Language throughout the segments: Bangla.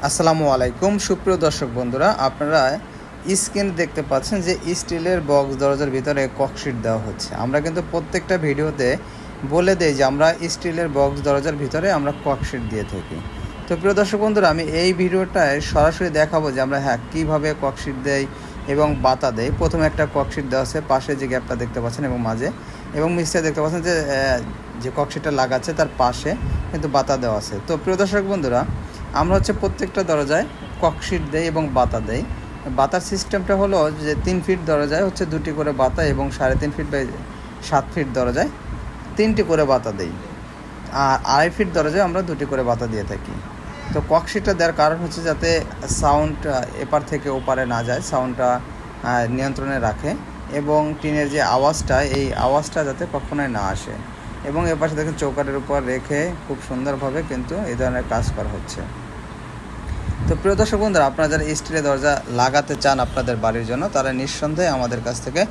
আসসালামু আলাইকুম সুপ্রিয় দর্শক বন্ধুরা, আপনারা স্ক্রিনে দেখতে পাচ্ছেন যে স্টিলের বক্স দরজার ভিতরে ককশিট দেওয়া হচ্ছে। আমরা কিন্তু প্রত্যেকটা ভিডিওতে বলে দেই যে আমরা স্টিলের বক্স দরজার ভিতরে আমরা ককশিট দিয়ে থাকি। তো প্রিয় দর্শক বন্ধুরা, আমি এই ভিডিওটায় সরাসরি দেখাবো যে আমরা কীভাবে ককশিট দেই এবং বাতা দেই। প্রথমে একটা ককশিট দেওয়া আছে, পাশে যে গ্যাপটা দেখতে পাচ্ছেন এবং মাঝে, এবং মিক্সচার দেখতে পাচ্ছেন যে ককশিটটা লাগাচ্ছে তার পাশে কিন্তু বাতা দেওয়া আছে। তো প্রিয় দর্শক বন্ধুরা, আমরা প্রত্যেকটা দরজায় ককশিট দেই এবং বাতা দেই। বাতার সিস্টেমটা হলো যে 3 ফিট দরজায় 2টি করে বাতা এবং 3.5 ফিট বাই 7 ফিট দরজায় 3টি করে বাতা দেই, আর 2.5 ফিট দরজায় আমরা 2টি করে বাতা দিয়ে থাকি। তো ককশিটটা দেওয়ার কারণ হচ্ছে যাতে সাউন্ড এপার থেকে ওপারে না যায়, সাউন্ডটা নিয়ন্ত্রণে রাখে এবং টিনের যে আওয়াজটা, এই আওয়াজটা যাতে কখনোই না আসে। এবং এপাশে দেখেন চৌকাঠের উপর রেখে খুব সুন্দরভাবে কিন্তু এই ধরনের কাজ করা হচ্ছে। তো প্রিয় দর্শক বন্ধুরা, আপনারা যারা স্টিলের দরজা লাগাতে চান আপনাদের বাড়ির জন্য, তারা নিঃসন্দেহে আমাদের কাছ থেকে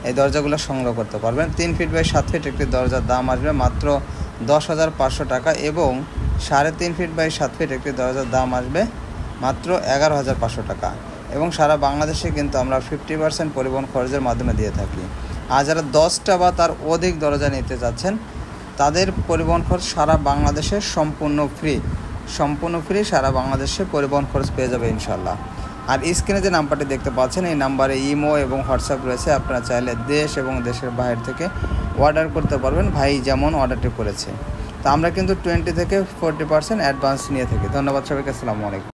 এই দরজাগুলো সংগ্রহ করতে পারবেন। 3 ফিট বাই 7 ফিট একটি দরজার দাম আসবে মাত্র 10,500 টাকা এবং 3.5 ফিট বাই 7 ফিট একটি দরজার দাম আসবে মাত্র 11,500 টাকা। এবং সারা বাংলাদেশে কিন্তু আমরা 50% পরিবহন খরচের মাধ্যমে দিয়ে থাকি। আর যারা 10টা বা তার অধিক দরজা নিতে চাচ্ছেন, তাদের পরিবহন খরচ সারা বাংলাদেশে সম্পূর্ণ ফ্রি সারা বাংলাদেশে পরিবহন খরচ পেয়ে যাবে ইনশাল্লাহ। আর স্ক্রিনে যে নাম্বারটি দেখতে পাচ্ছেন, এই নাম্বারে ইমো এবং হোয়াটসঅ্যাপ রয়েছে। আপনারা চাইলে দেশ এবং দেশের বাইরে থেকে অর্ডার করতে পারবেন, ভাই যেমন অর্ডারটি করেছে। তো আমরা কিন্তু 20 থেকে 40% অ্যাডভান্স নিয়ে থাকি। ধন্যবাদ সবাইকে, আসসালামু আলাইকুম।